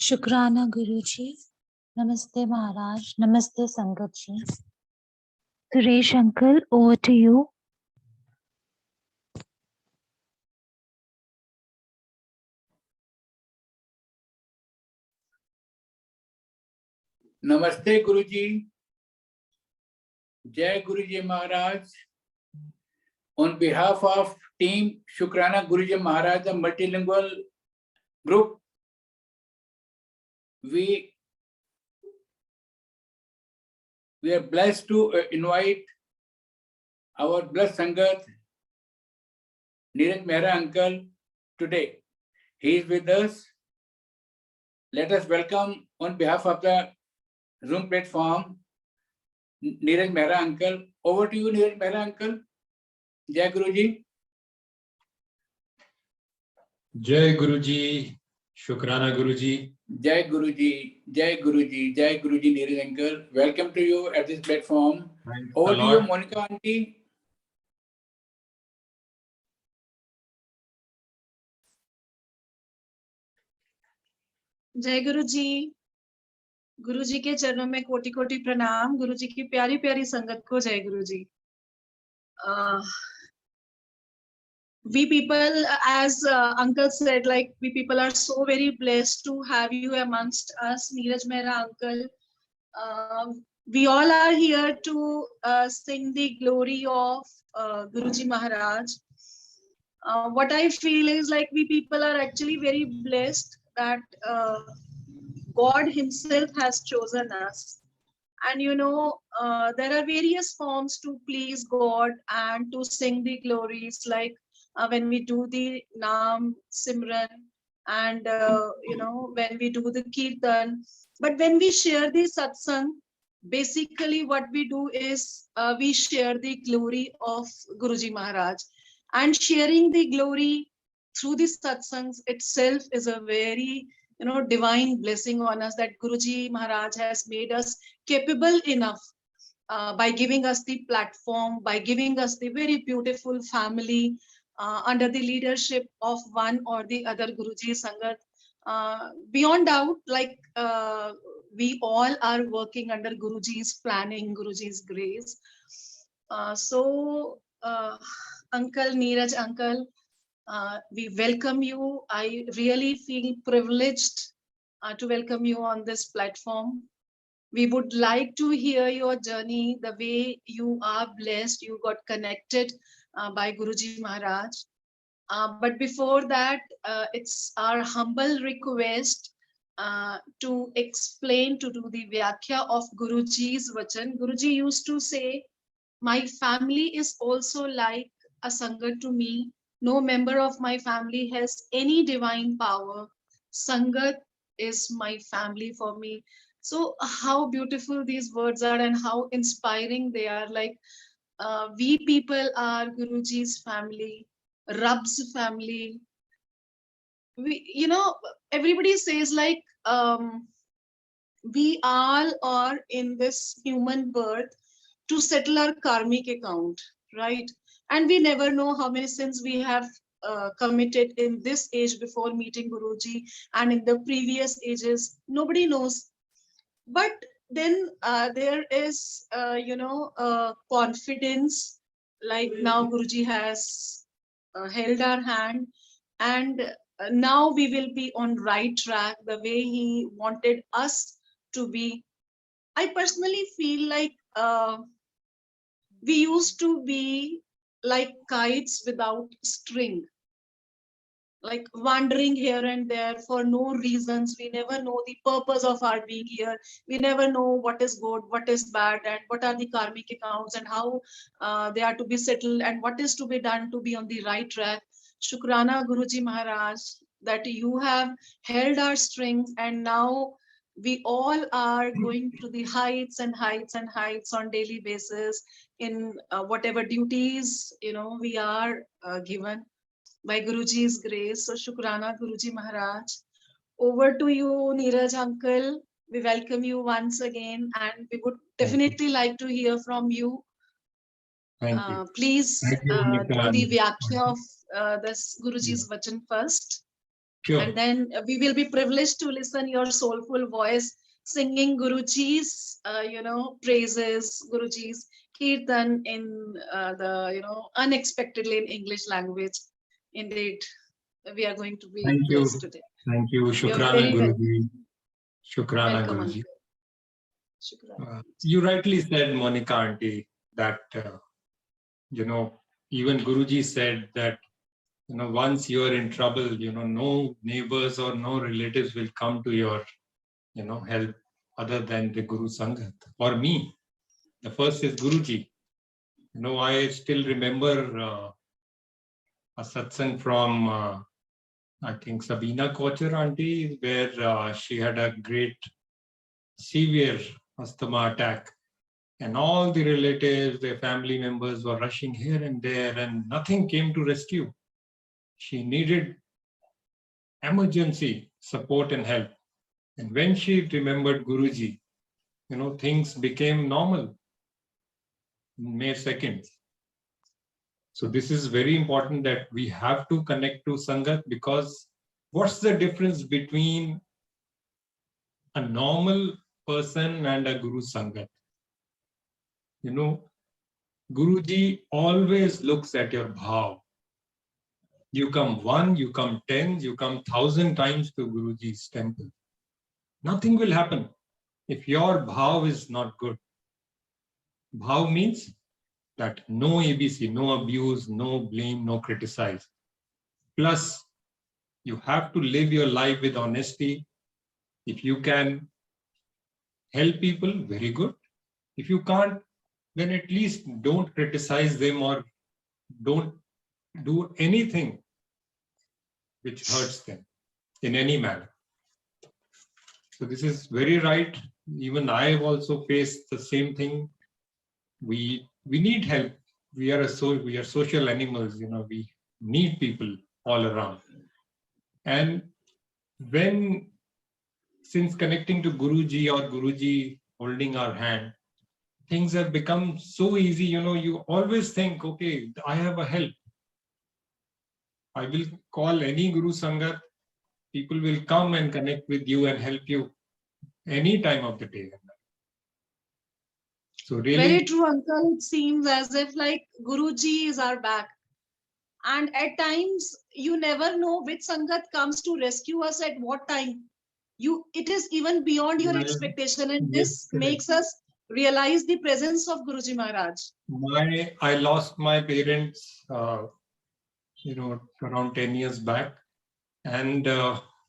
शुक्राना गुरुजी, Namaste Maharaj, Namaste Sangat ji. Suresh uncle, over to you. Namaste Guruji. Jai Guruji Maharaj. On behalf of team Shukrana Guruji Maharaj, the multilingual group, we are blessed to invite our blessed Sangat, Neeraj Mehra uncle, today. He is with us. Let us welcome on behalf of the Zoom platform, Neeraj Mehra uncle. Over to you, Neeraj Mehra uncle. Jai Guruji. Jai Guruji, Shukrana Guruji. Jai Guruji, Jai Guruji, Jai Guruji, Neeraj uncle. Welcome to you at this platform. Thanks Over a to you, lot. Monica auntie. जय गुरु जी के चरणों में कोटि कोटि प्रणाम। गुरु जी की प्यारी प्यारी संगत को जय गुरु जी। We people, as uncle said, like we people are so very blessed to have you amongst us, Neeraj Mehra uncle. We all are here to sing the glory of Guruji Maharaj. What I feel is like we people are actually very blessed that God himself has chosen us. And you know, there are various forms to please God and to sing the glories, like when we do the Naam Simran and you know, when we do the Kirtan. But when we share the satsang, basically what we do is we share the glory of Guruji Maharaj. And sharing the glory through the satsangs itself is a very, you know, divine blessing on us, that Guruji Maharaj has made us capable enough by giving us the platform, by giving us the very beautiful family under the leadership of one or the other Guruji Sangat. Beyond doubt, like we all are working under Guruji's planning, Guruji's grace. Uncle Neeraj uncle, we welcome you. I really feel privileged to welcome you on this platform. We would like to hear your journey, the way you are blessed, you got connected by Guruji Maharaj. But before that, it's our humble request to explain, to do the Vyakhya of Guruji's Vachan. Guruji used to say, my family is also like a Sangat to me. No member of my family has any divine power. Sangat is my family for me. So how beautiful these words are and how inspiring they are. Like we people are Guruji's family, Rab's family. We, you know, everybody says like we all are in this human birth to settle our karmic account, right? And we never know how many sins we have committed in this age before meeting Guruji and in the previous ages. Nobody knows. But then there is, you know, confidence, like now Guruji has held our hand, and now we will be on right track the way he wanted us to be. I personally feel like we used to be like kites without string, like wandering here and there for no reasons. We never know the purpose of our being here. We never know what is good, what is bad, and what are the karmic accounts and how they are to be settled and what is to be done to be on the right track. Shukrana Guruji Maharaj that you have held our strings, and now we all are going to the heights and heights and heights on daily basis in whatever duties, you know, we are given by Guruji's grace. So Shukrana Guruji Maharaj. Over to you, Neeraj uncle. We welcome you once again, and we would definitely like to hear from you. Thank you. Please Thank you, Monica. do the Vyakhya of this Guruji's Vachan first. Sure. And then we will be privileged to listen your soulful voice singing Guruji's, praises, Guruji's kirtan in unexpectedly in English language. Indeed, we are going to be Thank you. blessed today. Thank you. You're Shukrana very Guruji. Shukrana welcome, Guruji. uncle. Shukran. You rightly said, Monica auntie, that, even Guruji said that, once you are in trouble, no neighbors or no relatives will come to your, help other than the Guru Sangat or me. The first is Guruji. I still remember a satsang from, I think, Sabina Kochar auntie, where she had a great severe asthma attack. And all the relatives, their family members were rushing here and there, and nothing came to rescue. She needed emergency support and help. And when she remembered Guruji, things became normal in mere seconds. So this is very important that we have to connect to Sangat, because what's the difference between a normal person and a Guru Sangat? Guruji always looks at your bhav. You come 1, you come 10, you come 1,000 times to Guruji's temple. Nothing will happen if your bhav is not good. Bhav means that no ABC, no abuse, no blame, no criticize. Plus, you have to live your life with honesty. If you can help people, very good. If you can't, then at least don't criticize them or don't do anything which hurts them in any manner. So this is very right. Even I have also faced the same thing. We need help. We are social animals, we need people all around. And since connecting to Guruji or Guruji holding our hand, things have become so easy. You always think, okay, I have a help. I will call any Guru Sangat. People will come and connect with you and help you any time of the day. So really, very true, uncle. It seems as if like Guruji is our back. And at times, you never know which Sangat comes to rescue us at what time. It is even beyond your Well, expectation, and yes, this correct. makes us realize the presence of Guruji Maharaj. I lost my parents, around 10 years back. And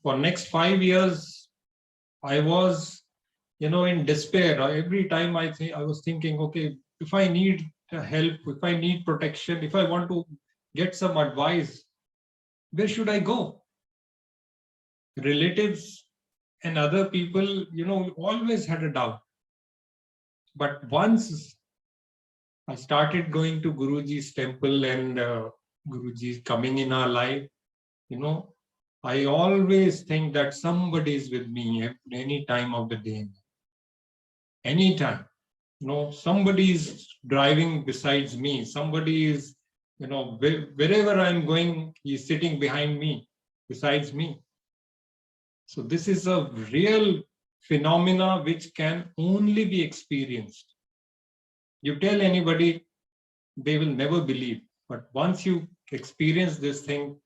for next 5 years, I was, in despair. Every time I was thinking, okay, if I need help, if I need protection, if I want to get some advice, where should I go? Relatives and other people, always had a doubt. But once I started going to Guruji's temple and Guruji's coming in our life, I always think that somebody is with me at any time of the day. Anytime. Somebody is driving besides me. Somebody is, wherever I'm going, he's sitting behind me, besides me. So this is a real phenomena which can only be experienced. You tell anybody, they will never believe. But once you experience this thing,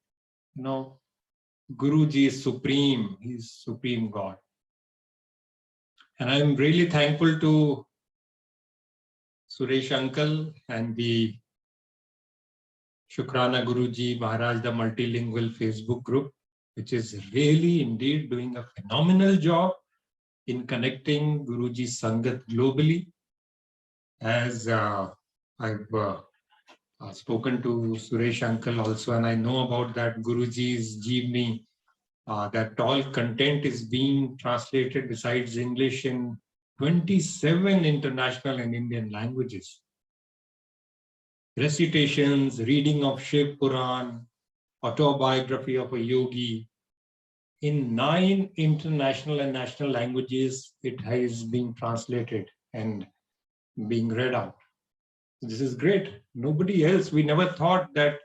Guruji is supreme. He's supreme God. And I'm really thankful to Suresh uncle and the Shukrana Guruji Maharaj, the multilingual Facebook group, which is really indeed doing a phenomenal job in connecting Guruji Sangat globally. As I've spoken to Suresh uncle also, and I know about that Guruji's Jeevni, that all content is being translated besides English in 27 international and Indian languages. Recitations, reading of Shiv Puran, autobiography of a yogi. In 9 international and national languages, it has been translated and being read out. This is great. Nobody else, we never thought that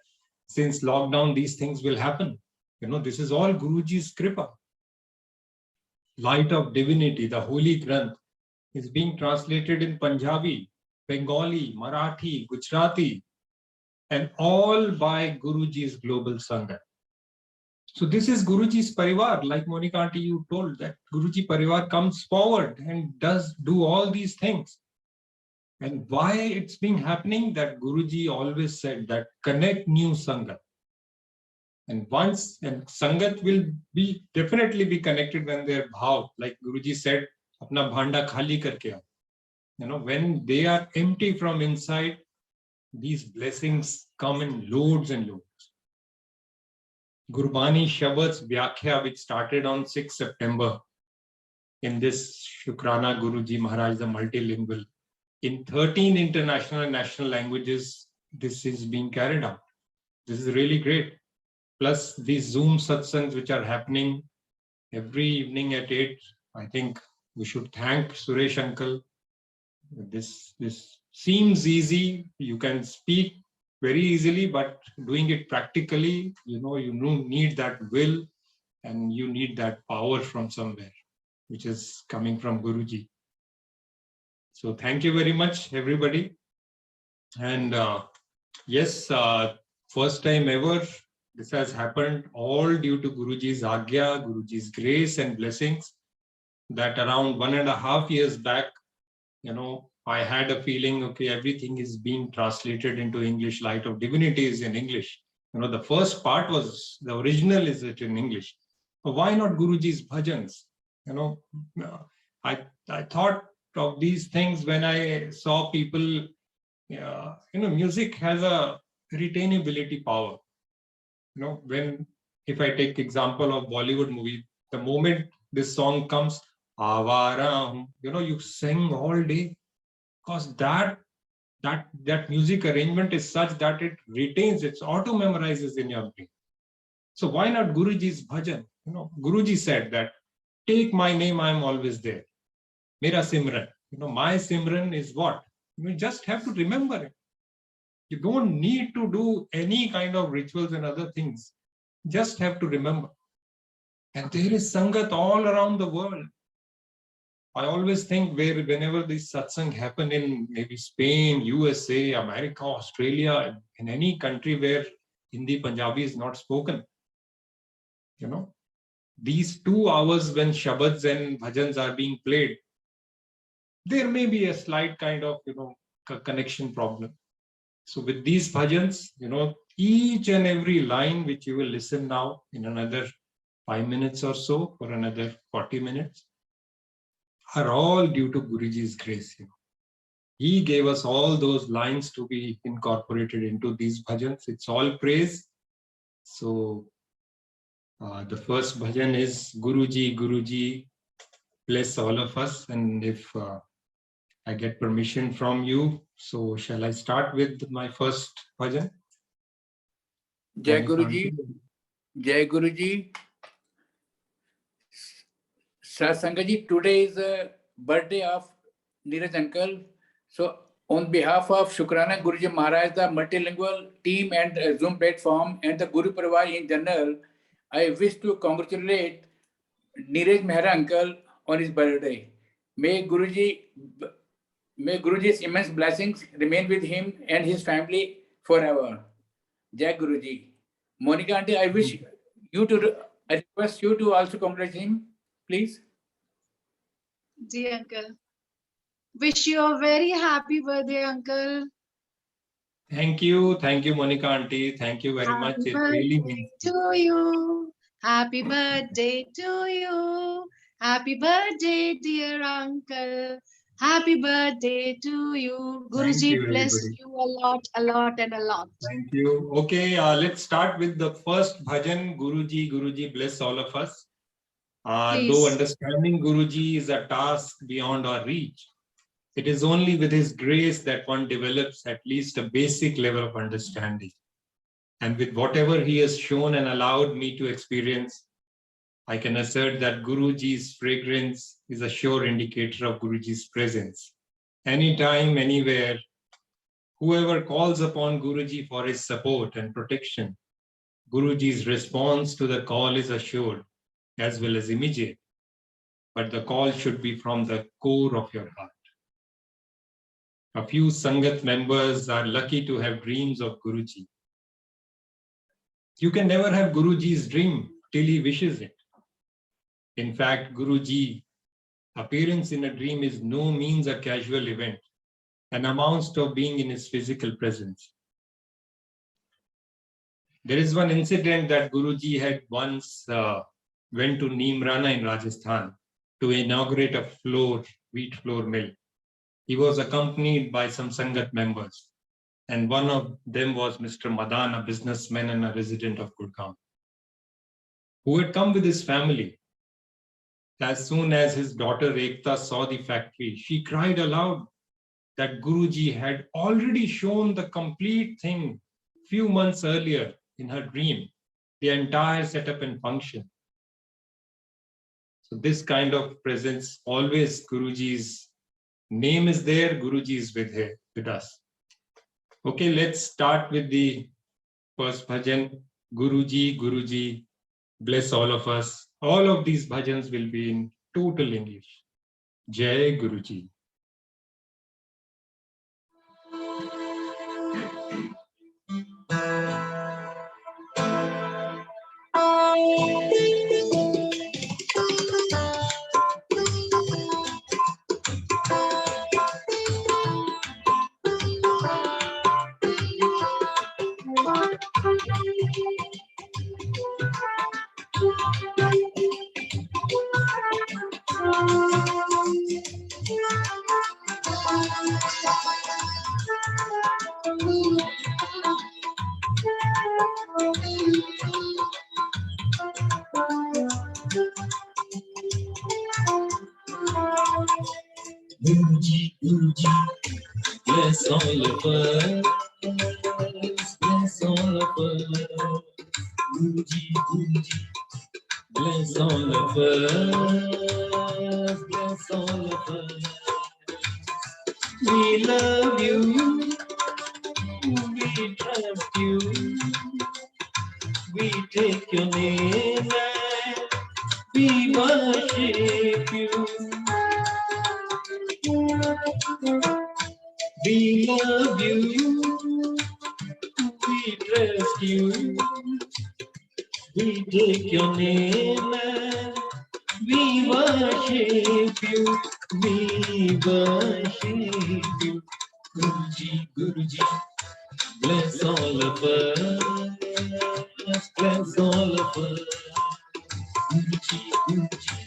since lockdown, these things will happen. This is all Guruji's kripa. Light of Divinity, the Holy Granth, is being translated in Punjabi, Bengali, Marathi, Gujarati, and all by Guruji's Global Sangha. So this is Guruji's Parivar, like Monica Aunty, you told that Guruji Parivar comes forward and does do all these things. And why it's been happening, that Guruji always said that connect new Sangha. And Sangat will be definitely be connected when they're bhav, like Guruji said, apna bhanda khali karke aao. When they are empty from inside, these blessings come in loads and loads. Gurbani Shabad's Vyakhya, which started on 6 September in this Shukrana Guruji Maharaj, the multilingual, in 13 international and national languages, this is being carried out. This is really great. Plus these Zoom satsangs which are happening every evening at 8. I think we should thank Suresh Uncle. This seems easy. You can speak very easily, but doing it practically, you need that will and you need that power from somewhere, which is coming from Guruji. So thank you very much, everybody. And yes, first time ever, this has happened all due to Guruji's Agya, Guruji's grace and blessings, that around 1.5 years back, I had a feeling, okay, everything is being translated into English. Light of Divinity is in English. The first part was, the original is it in English. But why not Guruji's bhajans? I thought of these things when I saw people, music has a retainability power. If I take example of Bollywood movie, the moment this song comes, Avara, you sing all day, because that music arrangement is such that it retains, it auto memorizes in your brain. So why not Guruji's bhajan? Guruji said that, take my name, I am always there. Mera Simran. My Simran is what? You just have to remember it. You don't need to do any kind of rituals and other things. Just have to remember. And there is Sangat all around the world. I always think whenever these satsang happen in maybe Spain, USA, America, Australia, in any country where Hindi Punjabi is not spoken, these 2 hours when Shabads and Bhajans are being played, there may be a slight kind of, connection problem. So with these bhajans, each and every line which you will listen now in another 5 minutes or so, for another 40 minutes, are all due to Guruji's grace. He gave us all those lines to be incorporated into these bhajans. It's all praise. So the first bhajan is Guruji, Guruji, bless all of us. And if I get permission from you, so shall I start with my first bhajan? Jai Guruji, Jai Guruji. Satsangaji, today is the birthday of Neeraj Uncle. So on behalf of Shukrana Guruji Maharaj, the multilingual team and Zoom platform and the Guru Parivar in general, I wish to congratulate Neeraj Mehra Uncle on his birthday. May Guruji's immense blessings remain with him and his family forever. Jai Guruji. Monica Aunty, I request you to also congratulate him, please. Dear Uncle. Wish you a very happy birthday, Uncle. Thank you, Monica Aunty. Thank you very much. It really means to you. Happy birthday to you. Happy birthday, dear Uncle. Happy birthday to you. Guruji bless you a lot, and a lot. Thank you. Okay, let's start with the first bhajan. Guruji bless all of us. Though understanding Guruji is a task beyond our reach, it is only with his grace that one develops at least a basic level of understanding. And with whatever he has shown and allowed me to experience, I can assert that Guruji's fragrance is a sure indicator of Guruji's presence. Anytime, anywhere, whoever calls upon Guruji for his support and protection, Guruji's response to the call is assured as well as immediate, but the call should be from the core of your heart. A few Sangat members are lucky to have dreams of Guruji. You can never have Guruji's dream till he wishes it. In fact, Guruji appearance in a dream is no means a casual event and amounts to being in his physical presence. There is one incident that Guruji had once went to Neemrana in Rajasthan to inaugurate a wheat flour mill. He was accompanied by some Sangat members, and one of them was Mr. Madan, a businessman and a resident of Gurgaon, who had come with his family. As soon as his daughter Ekta saw the factory, she cried aloud that Guruji had already shown the complete thing few months earlier in her dream, the entire setup and function. So this kind of presence, always Guruji's name is there, Guruji is with us. Okay, let's start with the first bhajan. Guruji, Guruji, bless all of us. All of these bhajans will be in total English. Jai Guruji. Guruji, Guruji, bless all of us, bless all of us. Guruji, Guruji, bless all of us, bless all of us. We love you, we trust you, we take your name and we worship you. We love you, we trust you, we take your name and we worship you, we worship you. Guruji, Guruji, bless all of us, bless all of us. Guruji, Guruji,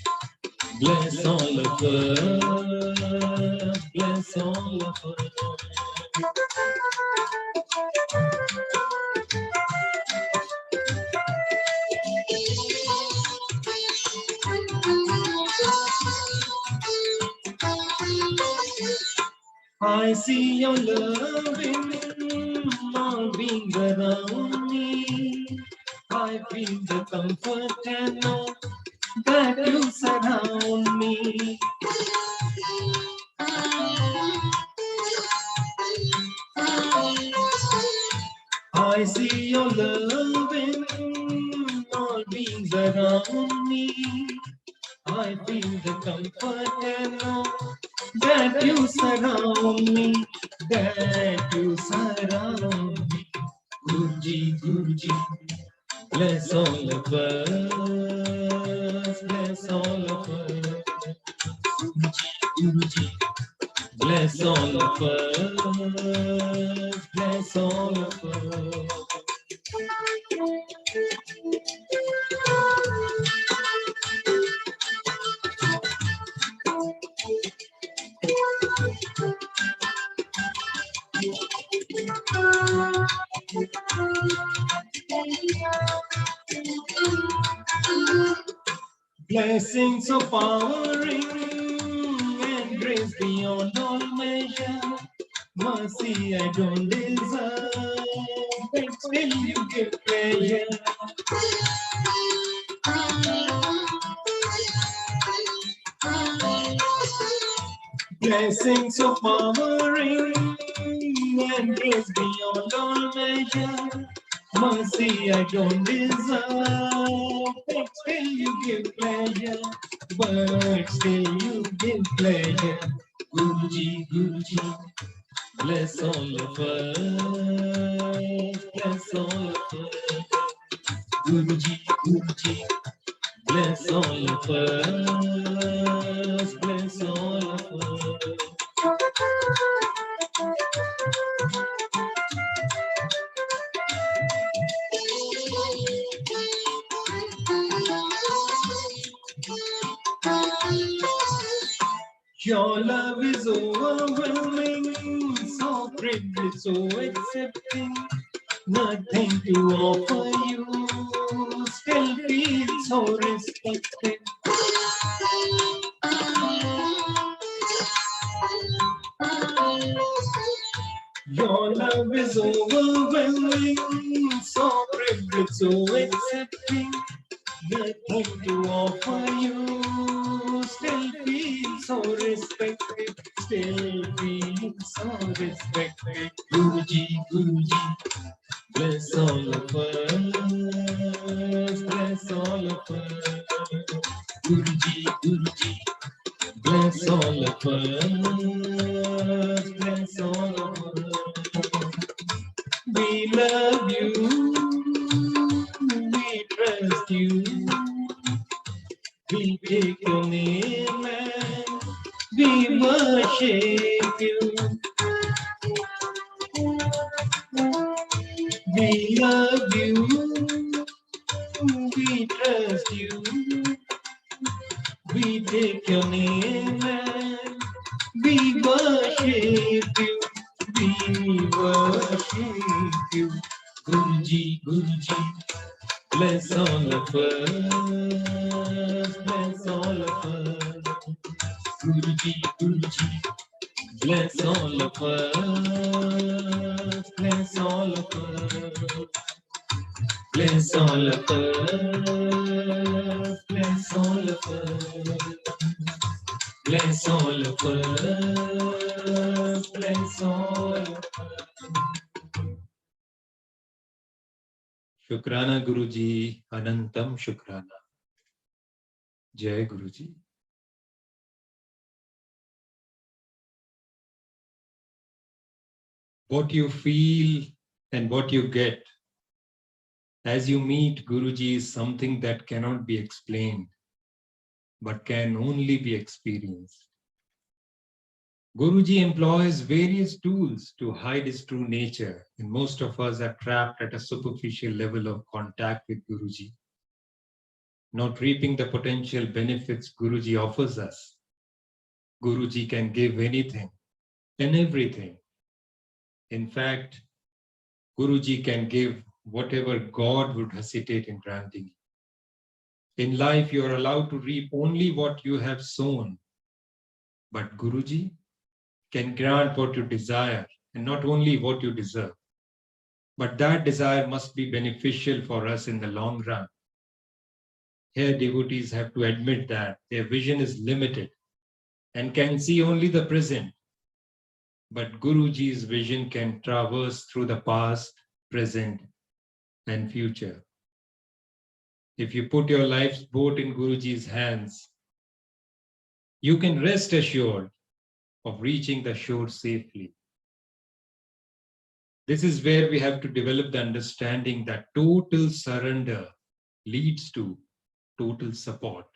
bless all of us, bless all of us. I see your loving all being around me. I feel the comfort and know that you surround me. I see your loving all beings around me. I feel the comfort and know that you surround me, that you surround me. Guruji, Guruji, bless all of us, bless all of us. Guruji, Guruji, bless all of us, bless all of us. Blessings so powering and grace beyond all measure. Mercy I don't deserve, but still you give pleasure. Blessings so powering and grace beyond all measure. Mercy I don't deserve, but still you give pleasure. But still you give pleasure. Guruji, Guruji, bless all of us. Bless all of us. Guruji, Guruji, bless all of us. Bless all of us. Your love is overwhelming, so privileged, so accepting. Nothing to offer you, still feel so respected. Your love is overwhelming, so privileged, so accepting. Nothing to offer you, still feel so respected, still feel so respected. Guruji, Guruji, bless all of us, bless all of us. Guruji, Guruji, bless all of us, bless all of us. We love you, we trust you, we take your name and we worship you. We love you, we trust you, we take your name and we worship you. We worship you. Guruji, Guruji, bless all of us, bless all of us. Guruji, Guruji, bless all of us, bless all of us. Bless all of us, bless all of us. Bless all of us, bless all of us. Shukrana Guruji, Anantam Shukrana. Jai Guruji. What you feel and what you get as you meet Guruji is something that cannot be explained, but can only be experienced. Guruji employs various tools to hide his true nature, and most of us are trapped at a superficial level of contact with Guruji, not reaping the potential benefits Guruji offers us. Guruji can give anything and everything. In fact, Guruji can give whatever God would hesitate in granting. In life, you are allowed to reap only what you have sown, but Guruji can grant what you desire and not only what you deserve. But that desire must be beneficial for us in the long run. Here, devotees have to admit that their vision is limited and can see only the present. But Guruji's vision can traverse through the past, present, and future. If you put your life's boat in Guruji's hands, you can rest assured of reaching the shore safely. This is where we have to develop the understanding that total surrender leads to total support.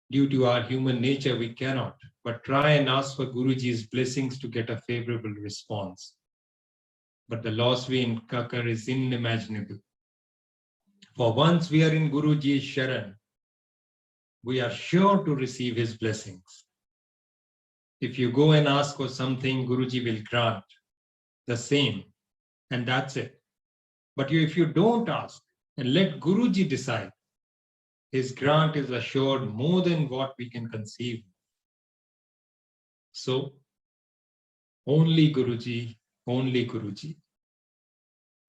Due to our human nature, we cannot but try and ask for Guruji's blessings to get a favorable response. But the loss we incur is unimaginable. For once we are in Guruji's Sharan, we are sure to receive his blessings. If you go and ask for something, Guruji will grant the same, and that's it. But if you don't ask and let Guruji decide, his grant is assured more than what we can conceive. So, only Guruji, only Guruji.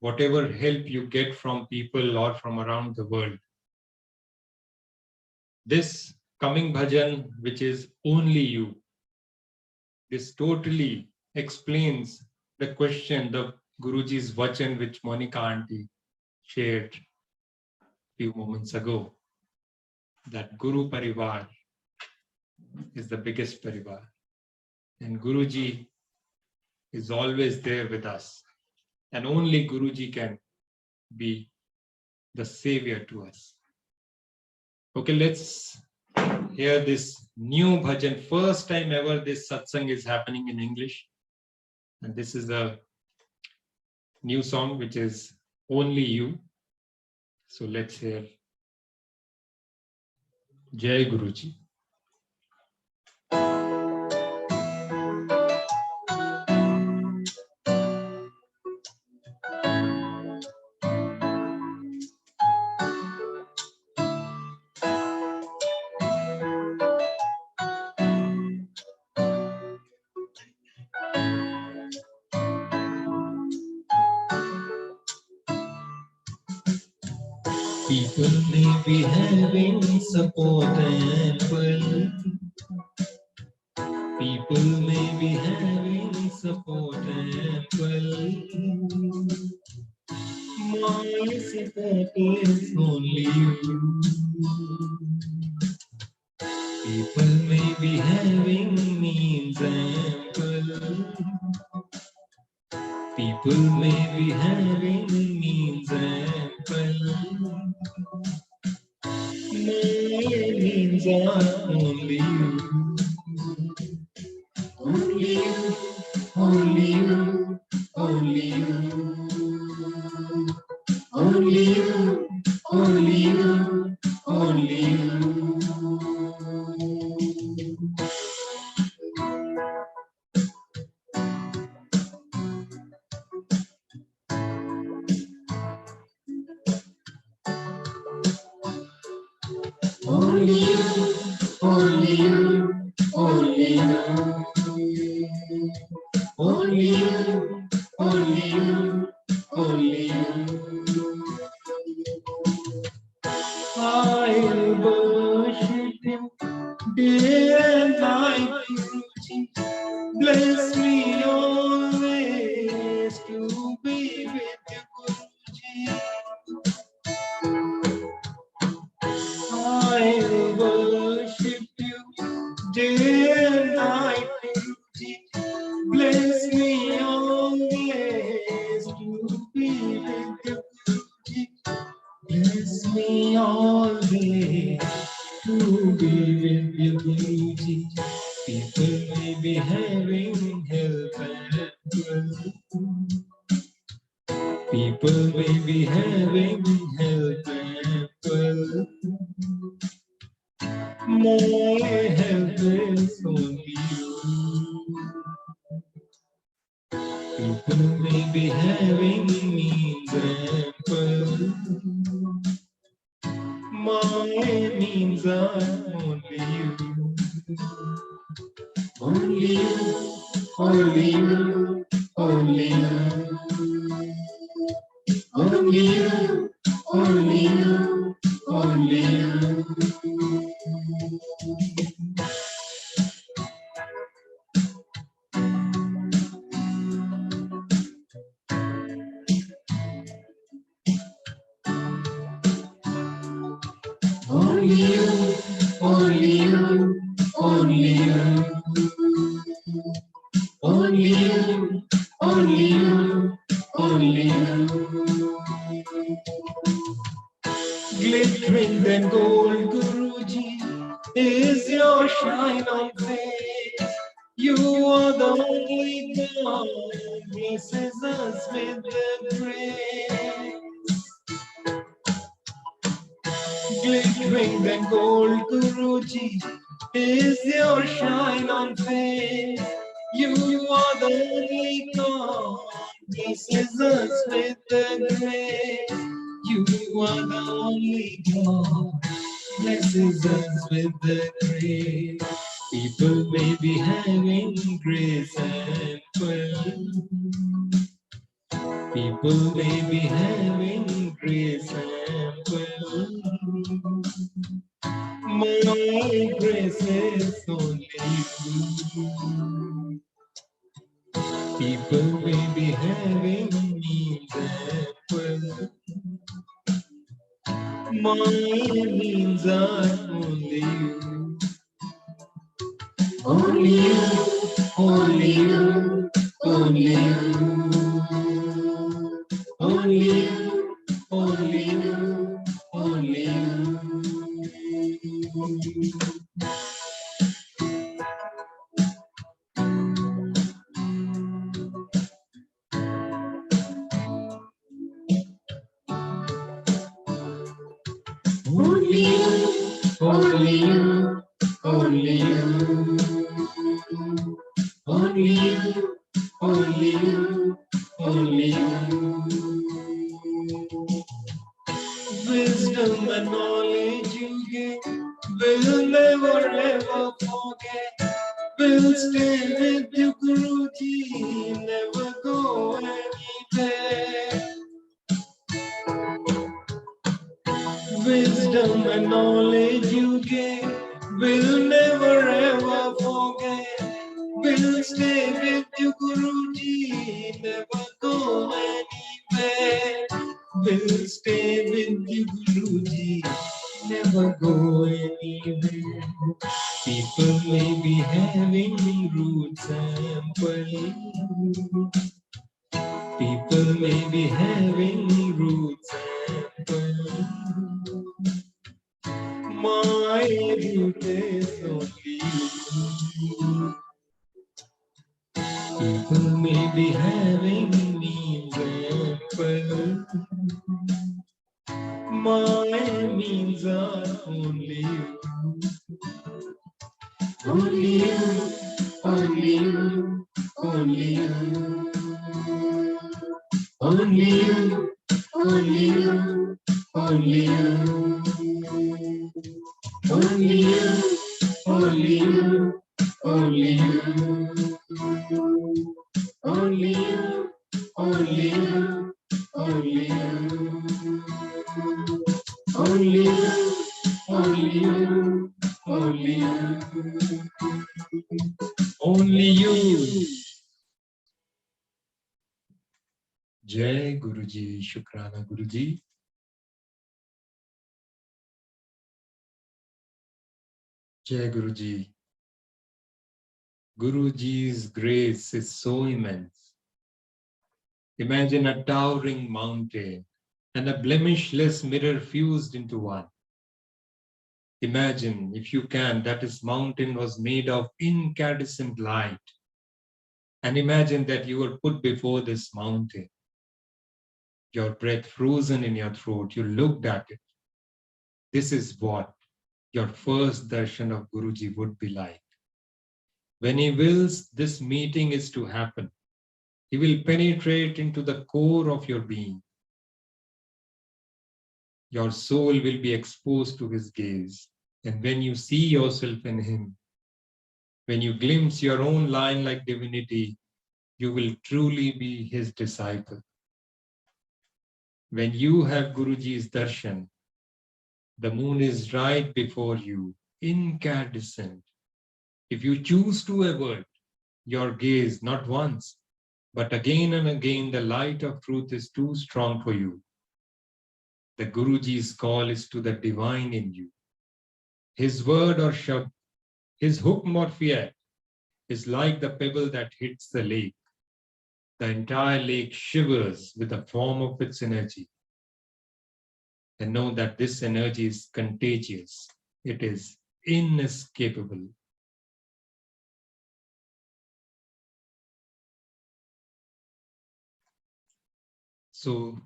Whatever help you get from people or from around the world, this coming bhajan, which is only you, this totally explains the question, the Guruji's vachan, which Monica auntie shared a few moments ago, that Guru Parivar is the biggest Parivar. And Guruji is always there with us. And only Guruji can be the savior to us. Okay, let's hear this new bhajan. First time ever this satsang is happening in English. And this is a new song which is Only You. So let's hear Jai Guruji. People may be having support ample. People may be having support ample. My support is only you. People may be having means ample. People may be having means ample. My means are only you. Only you, only you, only you. Only you, only you, only you. Only you, only you, only you. Only you, only you, only you. I worship Him day and night, Guruji. Bless me always to be with you, Guruji. I worship you day and night, Guruji. Bless me always to be with you, Guruji. Bless me always to be with you, Guruji. People may be having health and wealth. People may be having health and wealth. My health is only you. People may be having means and wealth. My means are only you. Only you, only you, only you. Only you, only you, only you. Only you, only you, only you. Only you, only you, only you. Glittering than gold, Guruji, is your shine on face. You are the only God, blesses us with the grace. Glittering than gold, Guruji, is your shine on face. You are the only God, blesses us with the grace. You are the only God, blesses us with the grace. People may be having grace and wealth. People may be having grace and wealth. My grace is only you. People may be having My needs are only you. Only you, only you, only you. Only you, only you, only you. Only you, only you, only you. Only you, only you, only you. Wisdom and knowledge you give, will never ever forget. Will stay with you, Guruji, never go anywhere. Wisdom and knowledge you gave, will never ever forget. Will stay with you, Guruji, never go anywhere. Will stay with you, Guruji, never go anywhere. People may be having roots and pearls. People may be having roots and pearls. My root is only you. People may be having means and pearls. My means are only you. Only you, only you, only you. Only you, only you, only you. Only you, only you, only you. Only you, only you, only you. Only you, only you, only you. Only you. Jai Guruji, Shukrana Guruji. Jai Guruji. Guruji's grace is so immense. Imagine a towering mountain and a blemishless mirror fused into one. Imagine, if you can, that this mountain was made of incandescent light. And imagine that you were put before this mountain. Your breath frozen in your throat, you looked at it. This is what your first darshan of Guruji would be like. When he wills this meeting is to happen, he will penetrate into the core of your being. Your soul will be exposed to his gaze. And when you see yourself in him, when you glimpse your own line like divinity, you will truly be his disciple. When you have Guruji's darshan, the moon is right before you, incandescent. If you choose to avert your gaze not once, but again and again, the light of truth is too strong for you. The Guruji's call is to the divine in you. His word or shabd, his hukm or fiat is like the pebble that hits the lake. The entire lake shivers with the form of its energy. And know that this energy is contagious. It is inescapable. So,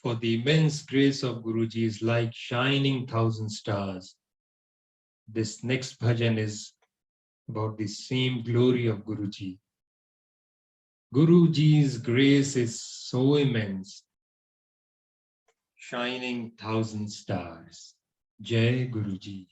for the immense grace of Guruji is like shining thousand stars. This next bhajan is about the same glory of Guruji. Guruji's grace is so immense, shining thousand stars. Jai Guruji.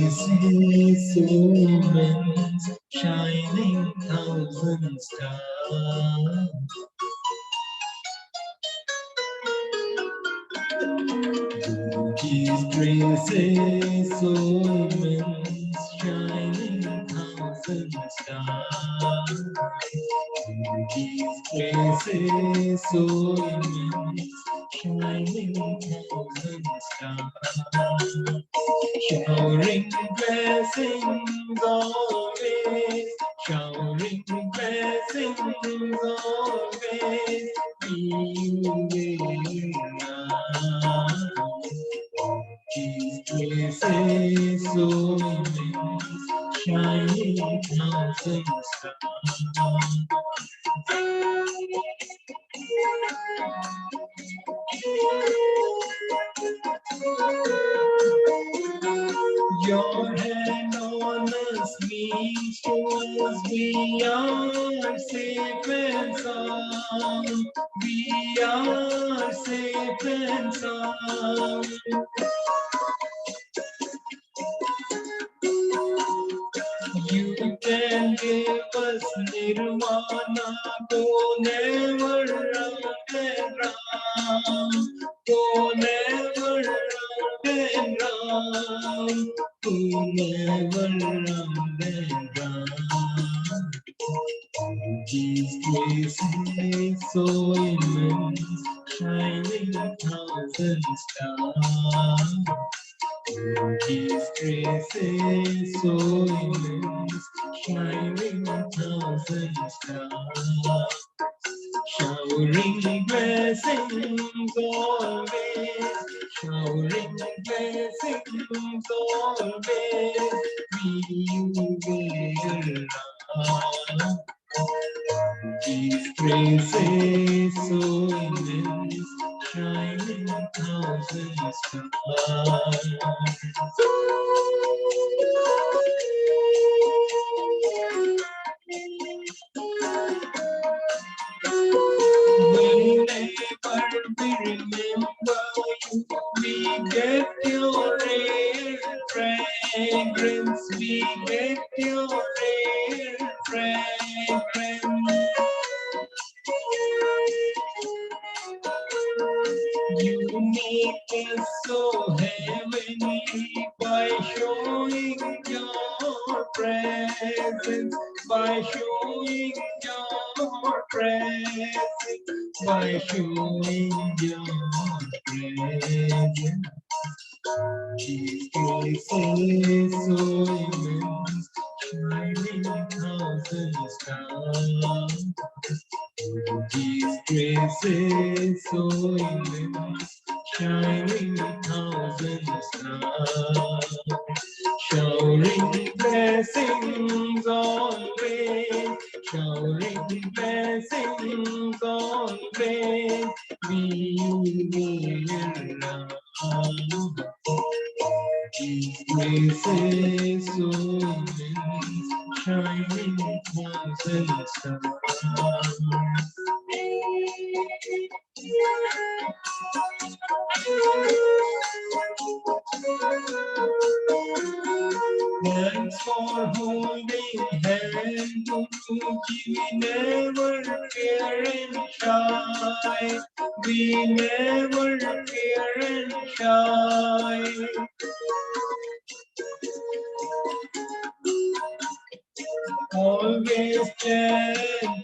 graces, omens, shining thousand stars. Guruji's graces, omens, shining thousand stars. Guruji's graces, omens, shining thousand stars. Showering blessings always, showering blessings always. His graces so immense, shining thousand stars. Your hand on us means to us we are safe and sound. We are safe and sound. You can give us nirvana, go never round and round, go never round and round, go never round and round. His grace is so immense, shining thousand stars. His grace is so immense, shining thousand stars. Showering blessings always, showering blessings always. We will around. His grace is so immense, shining thousand stars. We never will remember you. We get your rare fragrance. We get your rare fragrance. You make us so heavenly by showing your presence, by showing your presence, by showing your presence. His grace is so immense, shining thousand stars. His grace is so immense, shining thousand stars. Showering blessings always, showering blessings always. We will love. His grace is so immense, shining thousand stars. Thanks for holding hand, Guruji. We never fear and shy. We never fear and shy. Always chant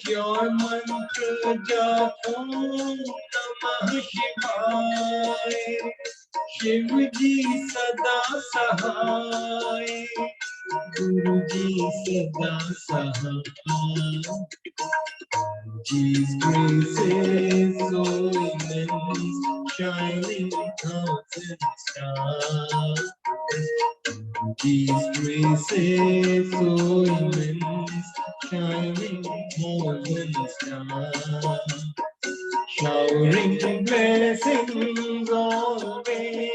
your mantra, Jap Om Namah Shivaya. Shivji sada sahay, Guruji sada sahay. His grace is so immense, shining thousand stars. His grace is so immense, shining thousand stars. Showering blessings always,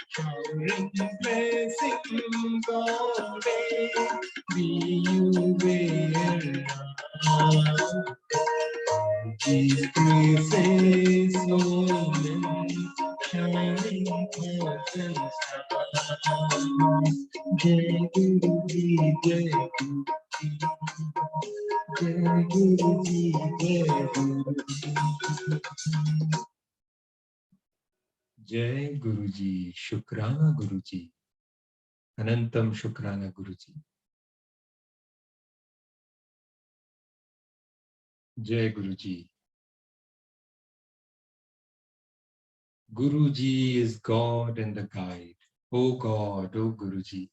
showering blessings always. Be you there now. His grace is so immense, shining thousand stars. Jai Guruji, Jai Guruji, Jai Guruji. Jai Guruji, Shukrana Guruji, Anantam Shukrana Guruji. Jai Guruji. Guruji is God and the guide. O God, O Guruji,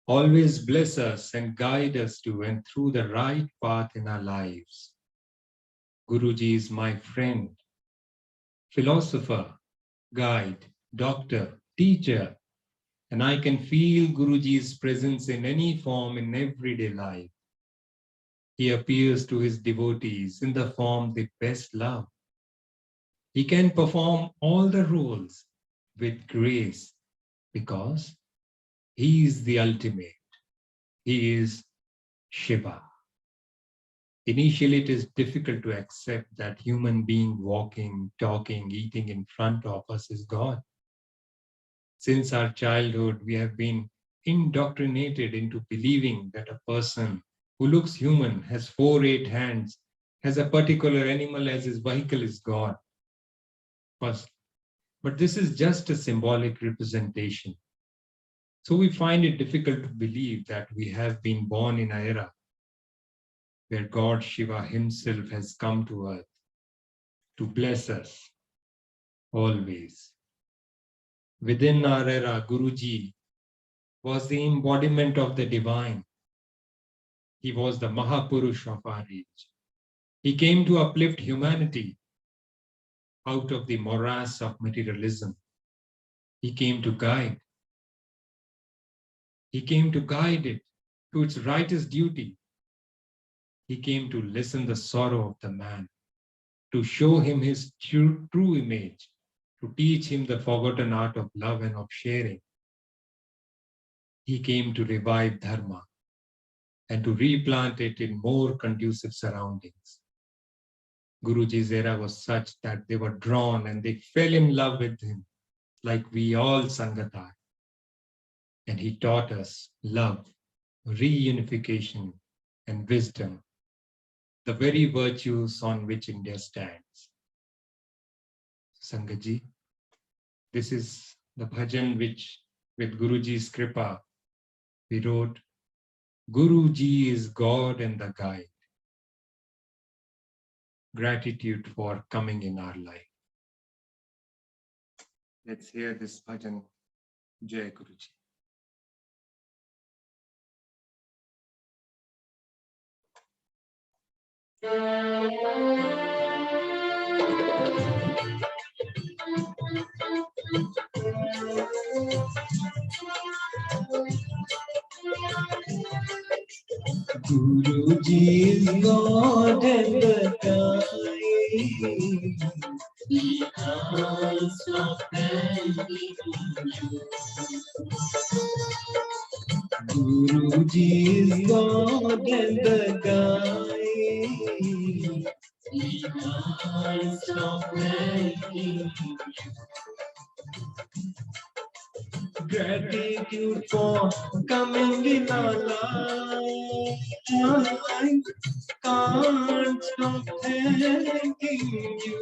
always bless us and guide us to and through the right path in our lives. Guruji is my friend, philosopher, guide, doctor, teacher, and I can feel Guruji's presence in any form in everyday life. He appears to his devotees in the form they best love. He can perform all the roles with grace because he is the ultimate. He is Shiva. Initially, it is difficult to accept that human being walking, talking, eating in front of us is God. Since our childhood, we have been indoctrinated into believing that a person who looks human, has 4-8 hands, has a particular animal as his vehicle is God. First, but this is just a symbolic representation. So we find it difficult to believe that we have been born in an era where God Shiva himself has come to earth to bless us always. Within our era, Guruji was the embodiment of the divine. He was the Mahapurush of our age. He came to uplift humanity out of the morass of materialism. He came to guide. He came to guide it to its righteous duty. He came to listen the sorrow of the man, to show him his true image, to teach him the forgotten art of love and of sharing. He came to revive Dharma and to replant it in more conducive surroundings. Guruji's era was such that they were drawn and they fell in love with him, like we all Sangat are. And he taught us love, reunification, and wisdom, the very virtues on which India stands. Sangatji, this is the bhajan which, with Guruji's kripa, we wrote, Guruji is God and the guide. Gratitude for coming in our life. Let's hear this bhajan. Jai Guruji. Guruji is God and the guide. He asks of thanking you. Guruji is God and the guide. He asks of thanking you. Gratitude for coming in our life. Can't stop thanking you.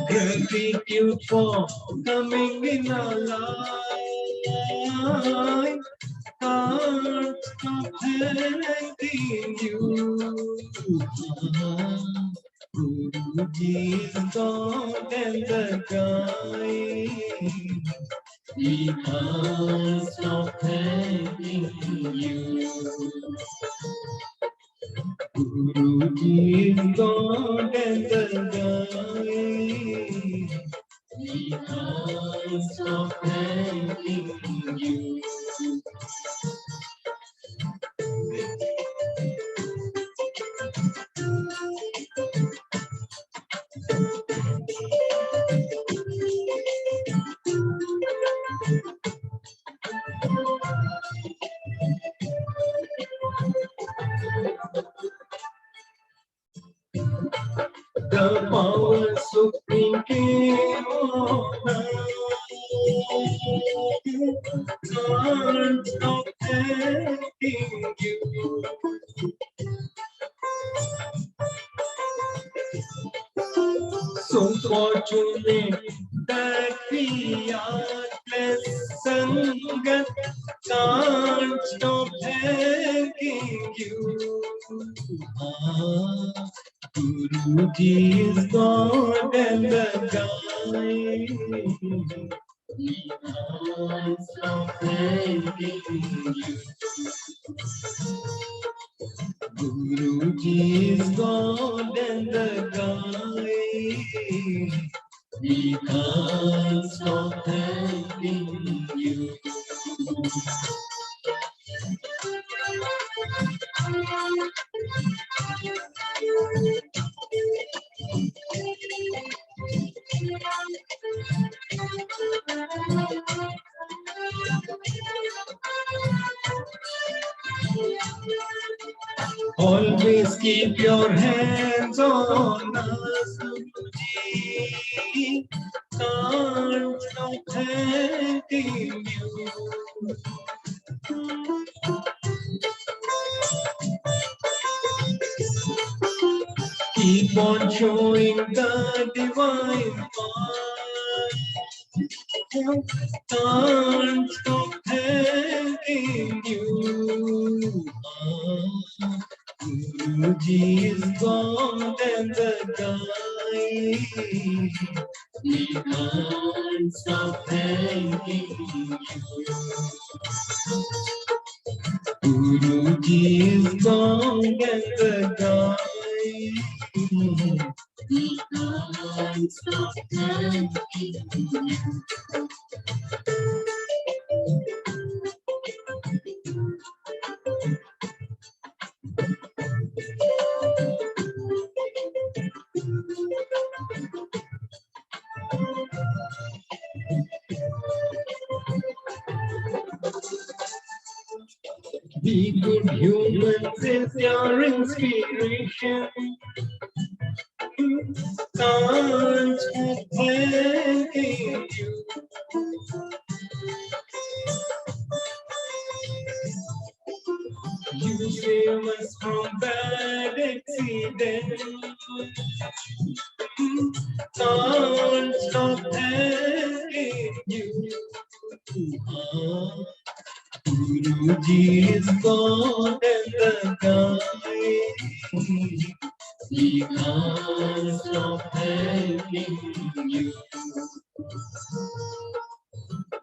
Gratitude for coming in our life. Can't stop thanking you. Guruji is God and the guide. We can't stop thanking you. Guruji is God and the guide. We can't stop thanking you. The power supreme came Can't stop thanking you. So fortunate that we are blessed, Sangat. Can't stop thanking you. Guruji is God and the guide. We can't stop thanking you. Guruji is God and the guide. We can't stop thanking you. Always keep your hands on us, Guruji. Can't stop thanking you. Keep on showing the divine path. Can't stop thanking you. Guruji is God and the guide. We can't stop thanking you. Guruji is God and the guide. We can't stop thanking you. Be good humans is your inspiration. Can't stop thanking you. You save us from bad accidents. Can't stop thanking you. Guruji is God and the guide. We can't stop thanking you.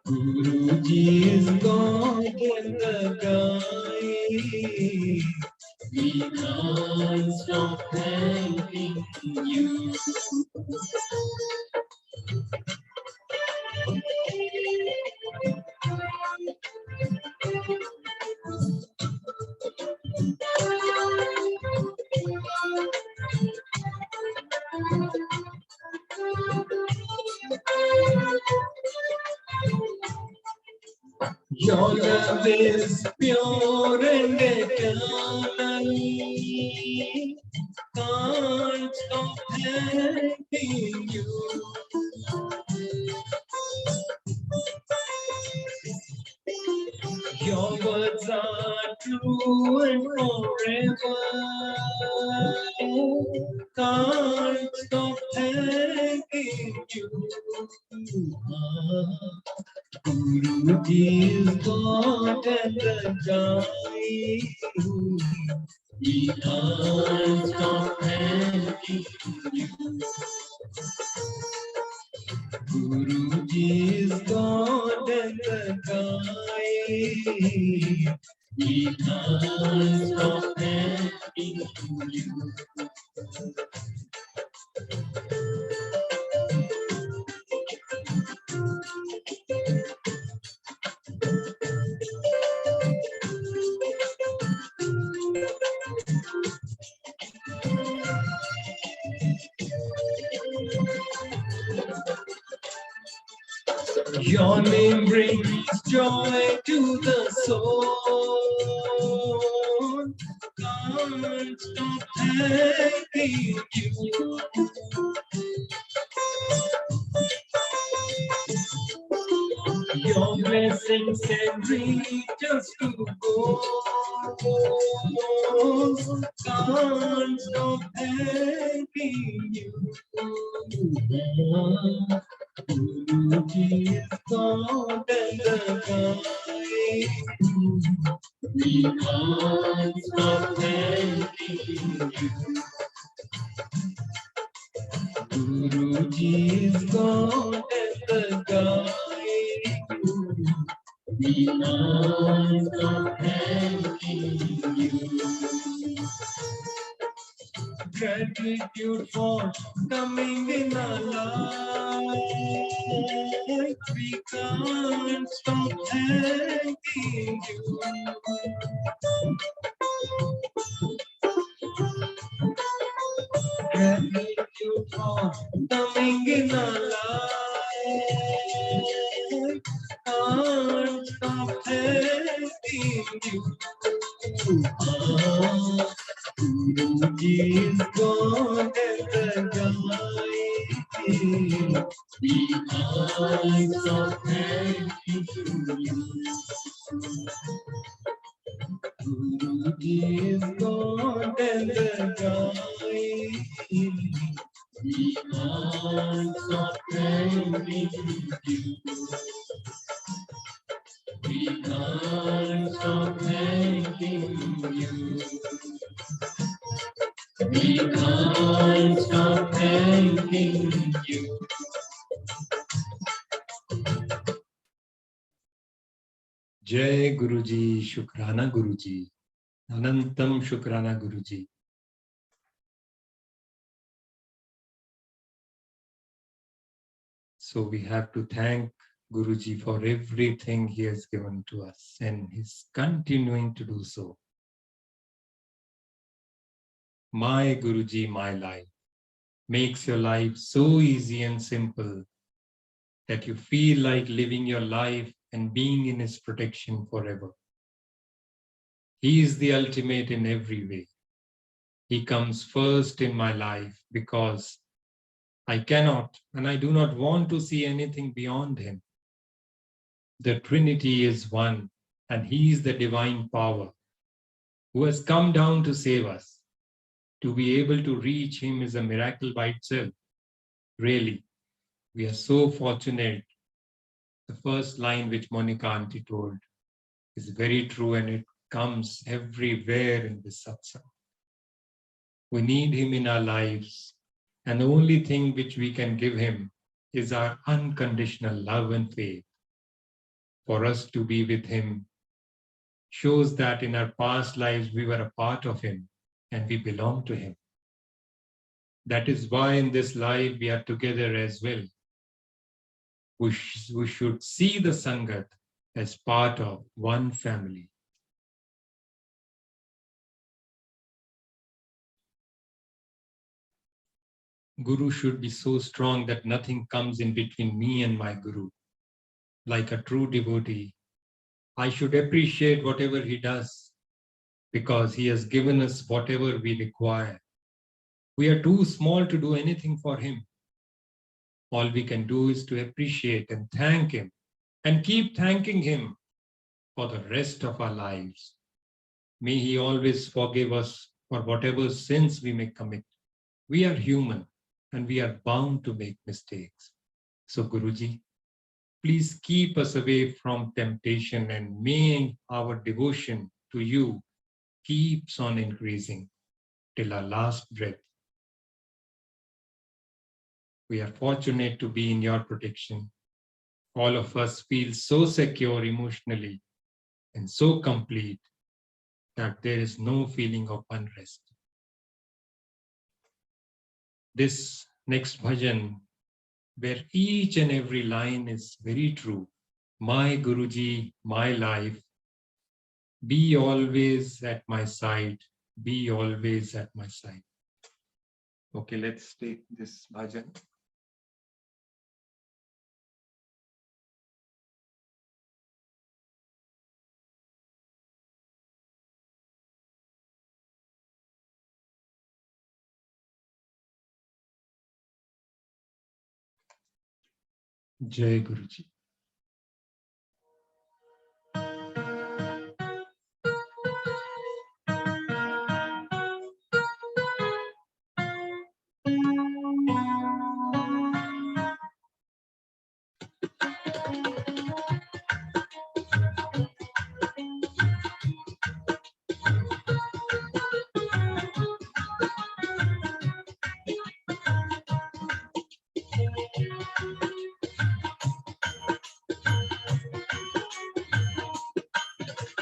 Guruji is God and the guide. We can't stop thanking you. Your love is pure and eternal. Can't stop thanking you. Your words are true and forever. Can't stop thanking you. Guruji is God and the guide. We can't stop thanking you. Guruji is God and the guide. We can't stop thanking you. Your name brings joy to the soul. Can't stop thanking you. Your blessings can reach us to go. Can't stop thanking you. Guruji is God and the guide. We can't stop thanking you. Guruji is God and the guide. We can't stop thanking you. Gratitude for coming in our life. We can't stop thanking you. Gratitude for coming in our life. Can't stop thanking you. Guruji is God and the guide. We can't stop thanking you. Guruji is God and the guide. We can't stop thanking you. We can't stop thanking you. We can't stop thanking you. Jai Guruji, Shukrana Guruji. Anantam Shukrana Guruji. So we have to thank Guruji for everything he has given to us, and he's continuing to do so. My Guruji, my life makes your life so easy and simple that you feel like living your life and being in his protection forever. He is the ultimate in every way. He comes first in my life because I cannot and I do not want to see anything beyond him. The Trinity is one, and he is the divine power who has come down to save us. To be able to reach him is a miracle by itself. Really, we are so fortunate. The first line which Monica Auntie told is very true, and it comes everywhere in this satsang. We need him in our lives, and the only thing which we can give him is our unconditional love and faith. For us to be with him shows that in our past lives we were a part of him and we belong to him. That is why in this life we are together as well. We should see the Sangat as part of one family. Guru should be so strong that nothing comes in between me and my Guru. Like a true devotee, I should appreciate whatever he does because he has given us whatever we require. We are too small to do anything for him. All we can do is to appreciate and thank him and keep thanking him for the rest of our lives. May he always forgive us for whatever sins we may commit. We are human and we are bound to make mistakes. So Guruji, please keep us away from temptation, and may our devotion to you keeps on increasing till our last breath. We are fortunate to be in your protection. All of us feel so secure emotionally and so complete that there is no feeling of unrest. This next bhajan, where each and every line is very true. My Guruji, my life, be always at my side, be always at my side. Okay, let's take this bhajan. Jai Guruji.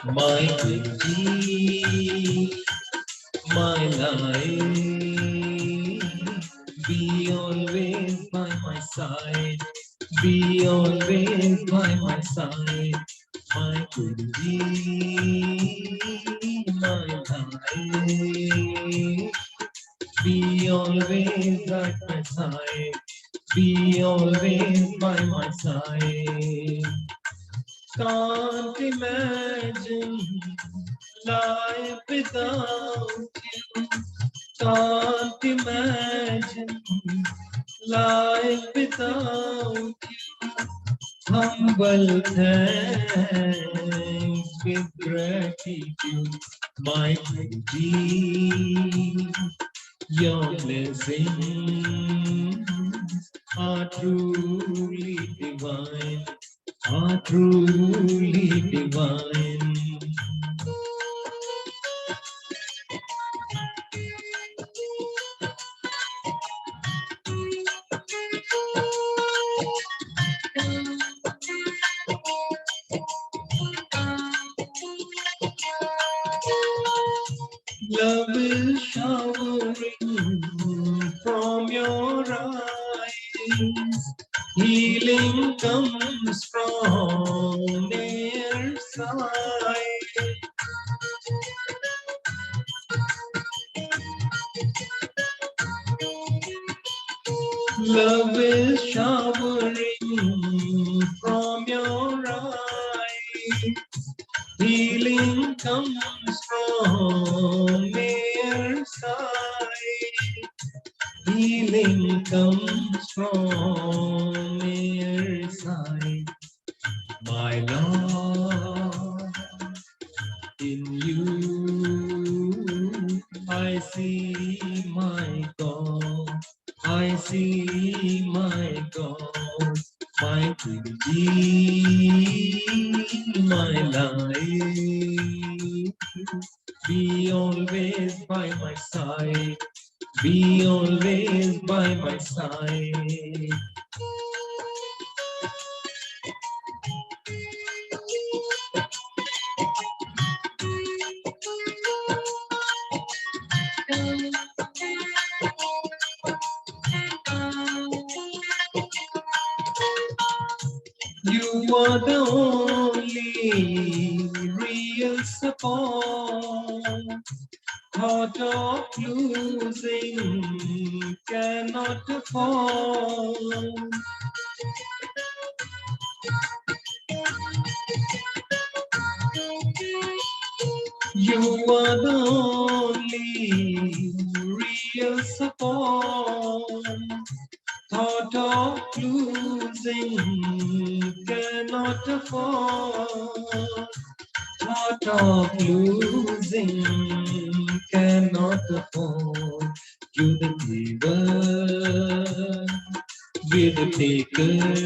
my Guruji, my life. Be always by my side. Be always by my side. My Guruji, my life. Be always at my side. Be always by my side. Can't imagine life without you. Can't imagine life without you. Humble thanks with gratitude, my Guruji. Your blessings are truly divine, are truly divine. Love is showering from your eyes. Healing comes from their side. Love is showering from your eyes. Healing comes from their side. Healing comes from their side. My Lord, in you I see my God. I see my God, my Guruji, my life. Be always by my side. Be always by my side. You are the only real support. Thought of losing cannot afford. You are the only real support. Thought of losing cannot afford. Thought of losing cannot afford. You the giver, we the takers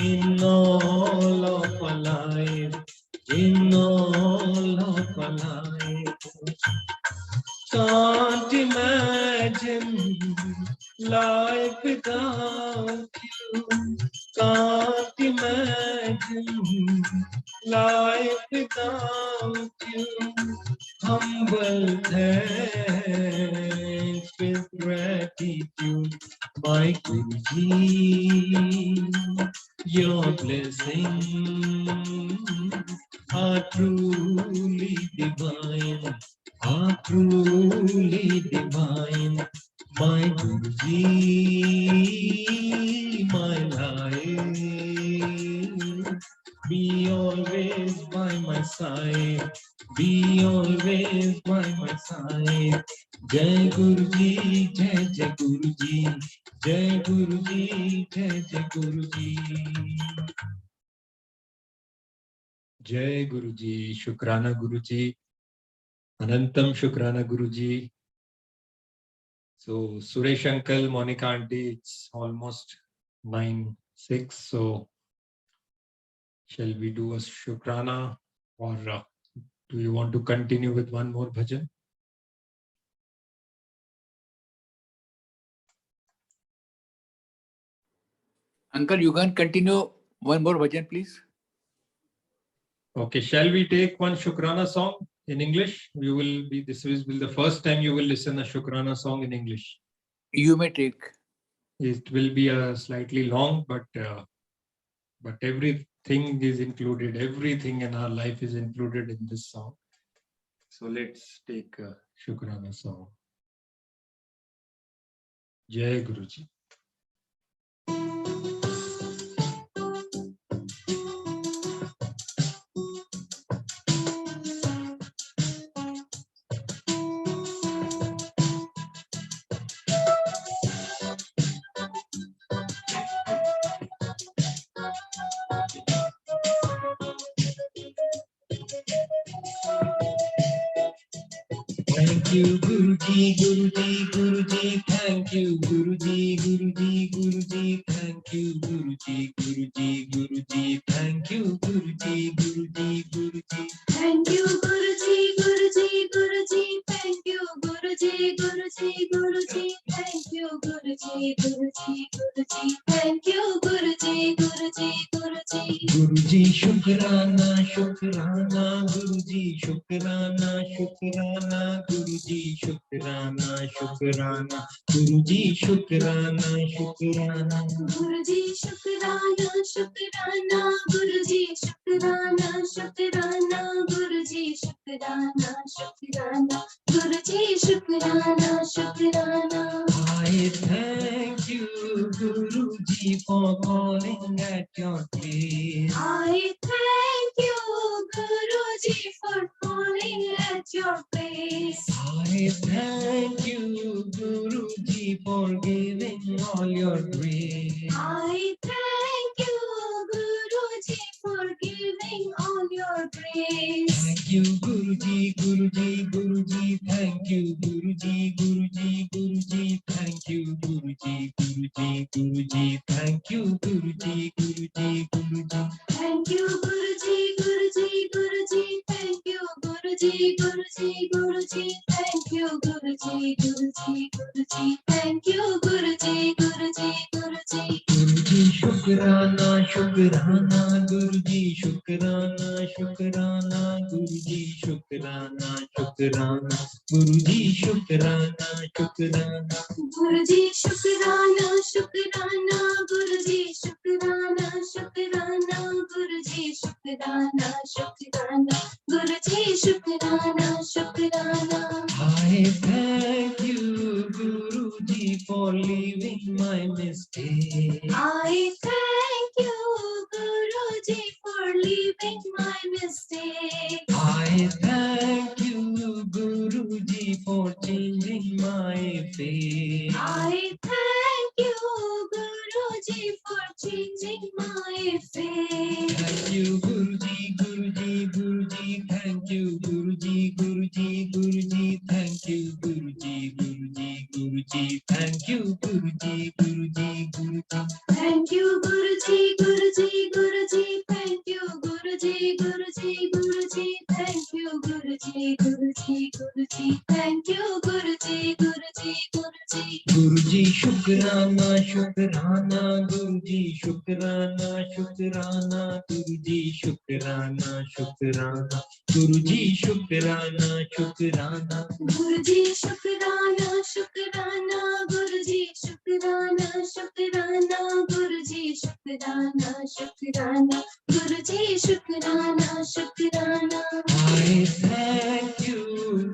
in all of our life. In all of our life. Can't imagine life without you. Can't imagine life without you. Humble thanks with gratitude, my Guruji. Your blessings are truly divine, are truly divine. My Guruji, my life. Be always by my side. Be always by my side. Jai Guruji, Jai Jai Guruji. Jai Guruji, Jai Jai Guruji. Jai Guruji, Shukrana Guruji. Anantam Shukrana Guruji. So Suresh Uncle, Monica Auntie, it's almost 9:06. So shall we do a Shukrana, or do you want to continue with one more bhajan? Uncle, you can continue one more bhajan, please. Okay, shall we take one Shukrana song in English? This will be the first time you will listen a Shukrana song in English. You may take. It will be a slightly long, but everything is included. Everything in our life is included in this song. So let's take a Shukrana song. Jai Guruji. Thank you, Guruji, Guruji, Guruji. Thank you, Guruji, Guruji, Guruji. Thank you, Guruji, Guruji, Guruji. Thank you, Guruji, Guruji, Guruji. Thank you, Guruji, Guruji, Guruji. Thank you, Guruji, Guruji, Guruji. Thank you, Guruji, Guruji, Guruji. Thank you, Guruji, Guruji, Guruji. Guruji, Shukrana, Shukrana, Guruji, Shukrana, Shukrana, Guruji, Shukrana, Shukrana, Guruji, Shukrana, Shukrana. Guruji, Shukrana, Shukrana, Guruji, Shukrana, Shukrana, Guruji, Shukrana, Shukrana, Guruji, Shukrana, Shukrana. I thank you, Guruji, for calling at your place. I thank you, Guruji, for calling at your place. I thank you, Guruji, for giving all your grace. I thank you, Guruji, for giving all your grace. Thank you, Guruji, Guruji, Guruji. Thank you, Guruji, Guruji, Guruji. Thank you, Guruji, Guruji, Guruji. Thank you, Guruji, Guruji, Guruji. Thank you, Guruji, Guruji, Guruji. Thank you, Guruji, Guruji, Guruji. Thank you, Guruji, Guruji, Guruji. Thank you, Guruji, Guruji, Guruji. Guruji, Shukrana, Shukrana, Guruji, Shukrana, Shukrana, Guruji, Shukrana, Shukrana, Guruji, Shukrana, Shukrana. Guruji, Shukrana, Shukrana, Guruji, Shukrana, Shukrana, Guruji, Shukrana, Shukrana, Guruji, Shukrana, Shukrana. I thank you, Guruji, for leaving my mistake. I thank you, Guruji, for leaving my mistake. I thank you, Guruji, for changing my fate. I thank you, Guruji, for changing my fate. Thank you, Guruji, Guruji, Guruji. Thank you, Guruji, Guruji, Guruji. Thank you, Guruji, Guruji, Guruji. Thank you, Guruji, Guruji, Guruji. Thank you, Guruji, Guruji, Guruji. Thank you, Guruji, Guruji, Guruji. Thank you, Guruji, Guruji, Guruji. Thank you, Guruji, Guruji, Guruji. Guruji, Shukrana, Shukrana, Guruji, Shukrana, Shukrana, Guruji, Shukrana, Shukrana, Guruji, Shukrana, Shukrana. Guruji, Shukrana, Shukrana, Guruji, Shukrana, Shukrana, Guruji, Shukrana, Shukrana, Guruji, Shukrana, Shukrana. I thank you,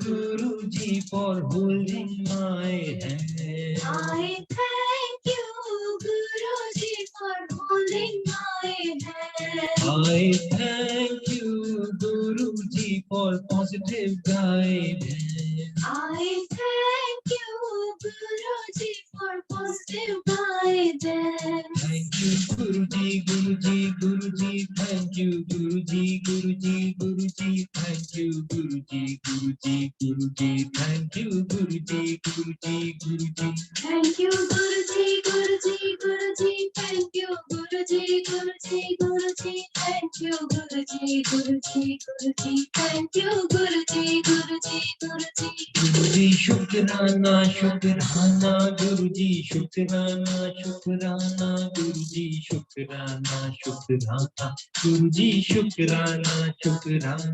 Guruji, for holding my hand. I thank you, Guruji, for holding my hand. I thank you, Guruji, for positive guidance. I thank you, Guruji, for positive guidance. Thank you, Guruji, Guruji, Guruji. Thank you, Guruji, Guruji, Guruji. Thank you, Guruji, Guruji, Guruji. Thank you, Guruji, Guruji, Guruji. Thank you, Guruji, Guruji, Guruji. Thank you, Guruji, Guruji, Guruji. Thank you, Guruji, Guruji, Guruji, thank you, Guruji, Guruji, Guruji. Guruji शुक्राना शुक्राना गुरुजी शुक्राना शुक्राना गुरुजी शुक्राना शुक्राना गुरुजी शुक्राना शुक्राना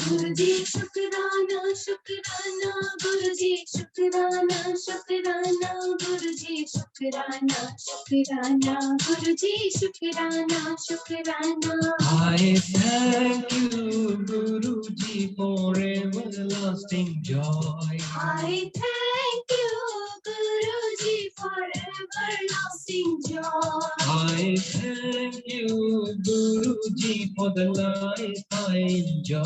Guruji, Shukrana, Shukrana, Guruji, Shukrana, Shukrana, Guruji, Shukrana, Shukrana, Guruji, Shukrana, Shukrana. I thank you Guruji for everlasting joy. I thank you, Guruji, for everlasting joy. I thank you Guruji for the life I enjoy.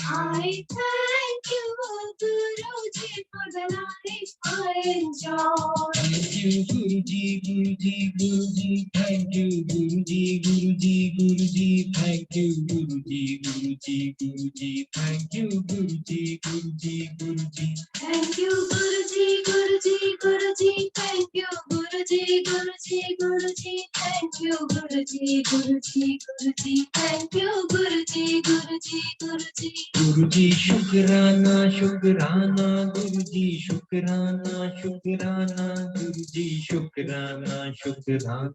I thank you, Guruji, for the life I enjoy. Thank you Guruji, Guruji, Guruji. Thank you Guruji, Guruji, Guruji. Thank you Guruji, Guruji, Guruji. Thank you Guruji, Guruji, Guruji. Thank you, Guruji, Guruji, Guruji. Thank you, Guruji, Guruji, Guruji. Thank you, Guruji, Guruji, Guruji. Thank you, Guruji, Guruji, Guruji. Guruji शुक्राना शुक्राना गुरुजी शुक्राना शुक्राना गुरुजी शुक्राना शुक्राना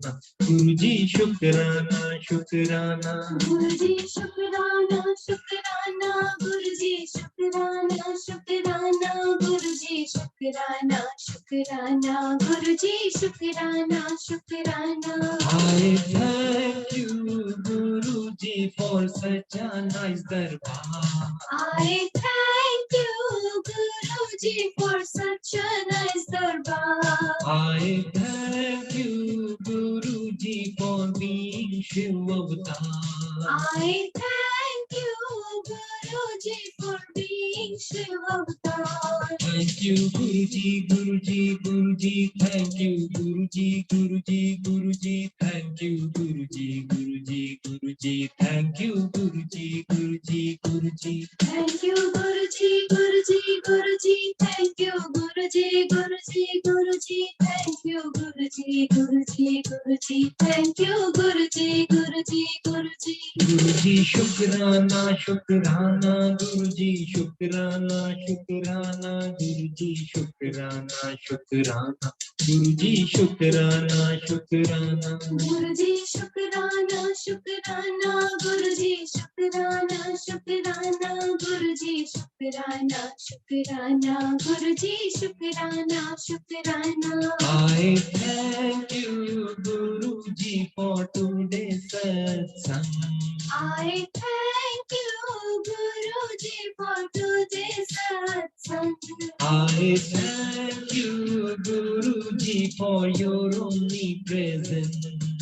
गुरुजी शुक्राना शुक्राना Guruji, Shukrana, Shukrana, Guruji, Shukrana, Shukrana, Guruji, Shukrana, Shukrana, Guruji, Shukrana, Shukrana. I thank you Guruji for such a nice darbar. I thank you, Guruji, for such a nice darbar. I thank you Guruji for being Shiv Avatar. I thank you, Guruji, for being Shiv Avatar. Thank you Guruji, Guruji, Guruji. Thank you Guruji, Guruji, Guruji. Thank you Guruji, Guruji, Guruji. Thank you Guruji, Guruji, Guruji. Thank you, Guruji, Guruji, Guruji. Thank you, Guruji, Guruji, Guruji. Thank you, Guruji, Guruji, Guruji. Thank you, Guruji, Guruji, Guruji. Guruji शुक्राना शुक्राना गुरुजी शुक्राना शुक्राना गुरुजी शुक्राना शुक्राना गुरुजी शुक्राना शुक्राना Guruji, Shukrana, Shukrana, Guruji, Shukrana, Shukrana, Guruji, Shukrana, Shukrana, Guruji, Shukrana, Shukrana. I thank you Guruji for today's satsang. I thank you, Guruji, for today's satsang. I thank you Guruji for your omnipresence.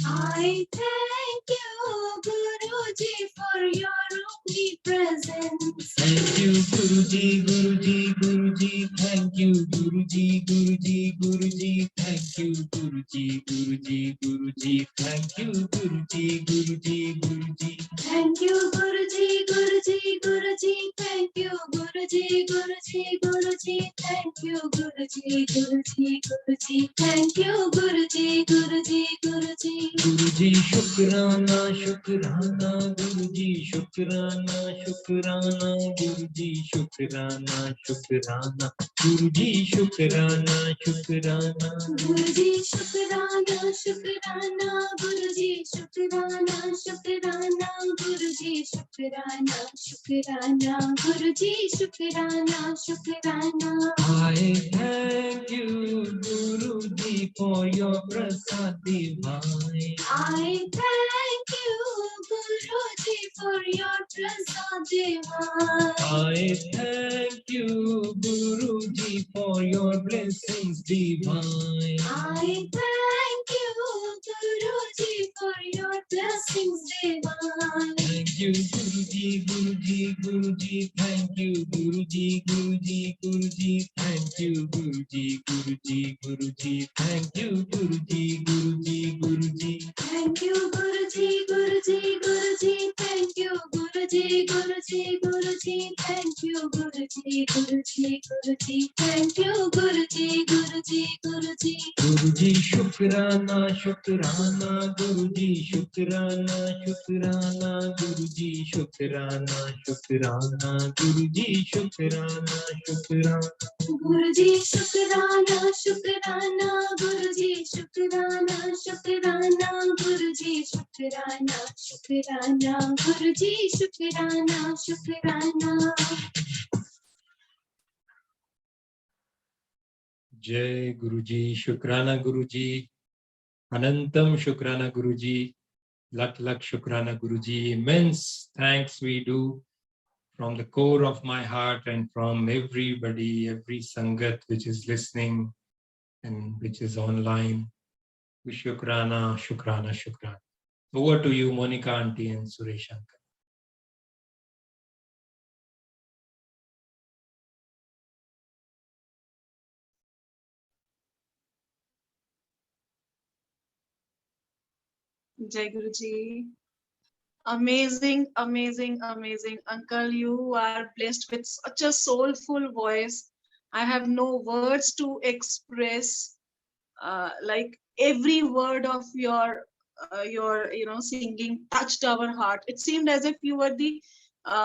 I thank you, Guruji, for your omnipresence. Thank you Guruji, Guruji, Guruji. Thank you Guruji, Guruji, Guruji. Thank you Guruji, Guruji, Guruji. Thank you Guruji, Guruji, Guruji. Thank you, Guruji, Guruji, Guruji. Thank you, Guruji, Guruji, Guruji. Thank you, Guruji, Guruji, Guruji. Thank you, Guruji, Guruji, Guruji. Guruji शुक्राना शुक्राना गुरुजी शुक्राना शुक्राना गुरुजी शुक्राना शुक्राना गुरुजी शुक्राना शुक्राना Guruji, Shukrana, Shukrana, Guruji, Shukrana, Shukrana, Guruji, Shukrana, Shukrana, Guruji, Shukrana, Shukrana. I thank you Guruji for your prasad divine. I thank you, Guruji, for your prasad divine. I thank you Guruji for your blessings divine. I thank you, Guruji, for your blessings divine. Thank you Guruji, Guruji, Guruji. Thank you Guruji, Guruji, Guruji. Thank you Guruji, Guruji, Guruji. Thank you Guruji, Guruji, Guruji. Thank you, Guruji, Guruji, Guruji. Thank you, Guruji, Guruji, Guruji. Thank you, Guruji, Guruji, Guruji, thank you, Guruji, Guruji, Guruji. Guruji Shukrana, Shukrana, Guruji Shukrana, Shukrana, Guruji Shukrana, Shukrana, Guruji Shukrana, Shukrana. Guruji Shukrana, Shukrana, Guruji Shukrana, Shukrana, Guruji Shukrana, Shukrana, Guruji Shukrana, Shukrana. Jai Guruji, Shukrana Guruji, Anantam Shukrana Guruji, Lak Lak Shukrana Guruji. Immense thanks we do from the core of my heart and from everybody, every Sangat which is listening and which is online. Shukrana, Shukrana, Shukrana. Over to you, Monica Auntie and Suresh Uncle. Jai Guruji. Amazing, amazing, amazing. Uncle, you are blessed with such a soulful voice. I have no words to express. Like every word of your singing touched our heart. It seemed as if you were the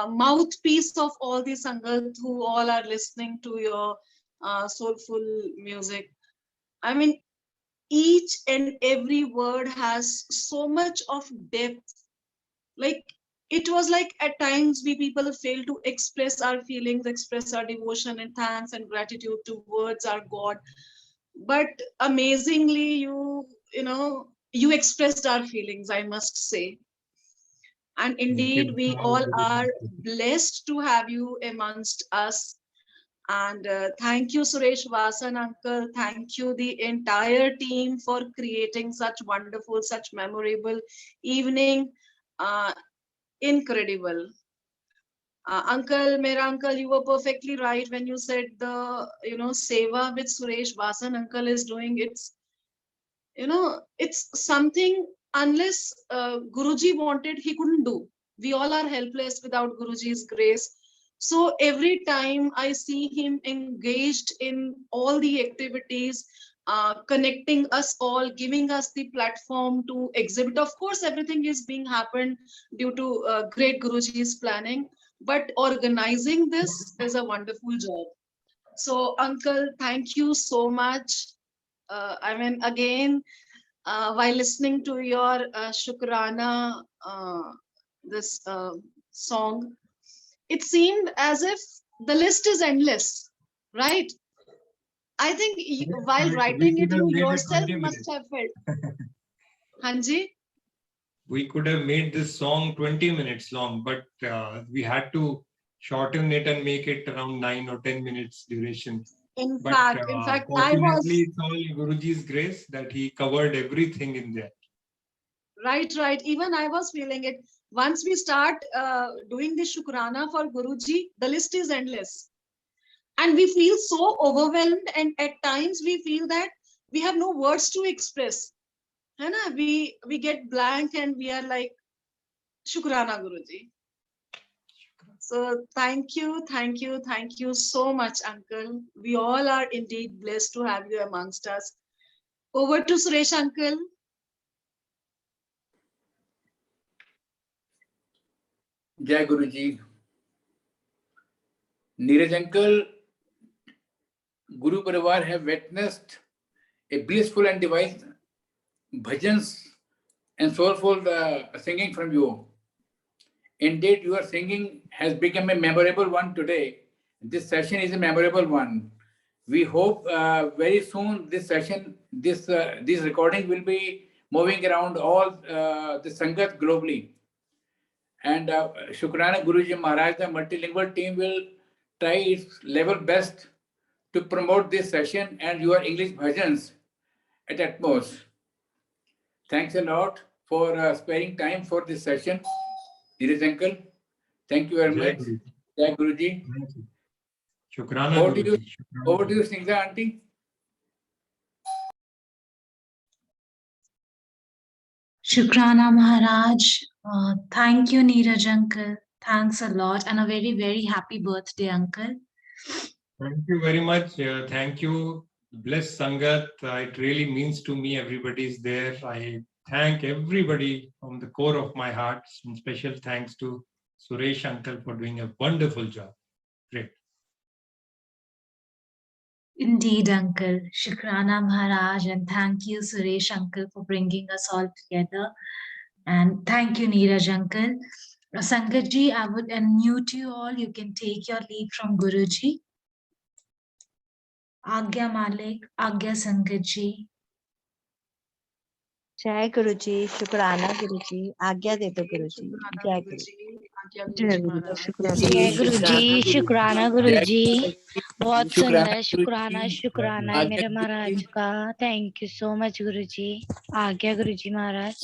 mouthpiece of all the sangat who all are listening to your soulful music. I mean, each and every word has so much of depth. Like it was like at times we people fail to express our feelings, express our devotion and thanks and gratitude towards our God. But amazingly, you expressed our feelings, I must say. And indeed, we all are blessed to have you amongst us. And thank you, Suresh Vasan uncle. Thank you, the entire team, for creating such wonderful, such memorable evening. Incredible. Mera uncle, you were perfectly right when you said the, seva which Suresh Vasan uncle is doing. It's something, unless Guruji wanted, he couldn't do. We all are helpless without Guruji's grace. So every time I see him engaged in all the activities, connecting us all, giving us the platform to exhibit. Of course, everything is being happened due to great Guruji's planning, but organizing this is a wonderful job. So, uncle, thank you so much. Again, while listening to your Shukrana, this song, it seemed as if the list is endless, right? I think while writing it, you yourself must have felt. Hanji? We could have made this song 20 minutes long, but we had to shorten it and make it around 9 or 10 minutes duration. In fact, I was. It's all Guruji's grace that he covered everything in there. Right. Even I was feeling it. Once we start doing the Shukrana for Guruji, the list is endless. And we feel so overwhelmed, and at times we feel that we have no words to express. We get blank and we are like, Shukrana Guruji. So thank you so much, uncle. We all are indeed blessed to have you amongst us. Over to Suresh uncle. Jai Guruji. Neeraj uncle, Guru Parivar have witnessed a blissful and divine bhajans and soulful singing from you. Indeed, your singing has become a memorable one today. This session is a memorable one. We hope very soon this session, this recording will be moving around all the Sangat globally. And Shukrana Guruji Maharaj, the multilingual team will try its level best to promote this session and your English bhajans at utmost. Thanks a lot for sparing time for this session. Neeraj uncle, thank you very much. Jai Guruji. Shukrana Guruji. Over to you, Snigdha auntie. Shukrana Maharaj. Thank you, Neeraj uncle. Thanks a lot, and a very, very happy birthday, uncle. Thank you very much. Thank you. Bless Sangat. It really means to me everybody is there. I thank everybody from the core of my heart. And special thanks to Suresh Uncle for doing a wonderful job. Great. Indeed, Uncle. Shukrana Maharaj, and thank you, Suresh Uncle, for bringing us all together. And thank you, Neeraj Uncle. Sangat ji, I would unmute you all. You can take your leave from Guruji. Agya Malik, Agya Sangat ji. जय गुरु जी, शुक्राना गुरु जी, आज्ञा दे दो गुरु जी, जय गुरु जय गुरु जी, शुक्राना जय गुरु जी, शुक्राना गुरु जय जी। बहुत शुक्राना सुंदर, शुक्राना गुरुजी। शुक्राना है आज्ञा मेरे गुरुजी। महाराज का। थैंक यू सो मच गुरु जी। आज्ञा गुरु जी महाराज।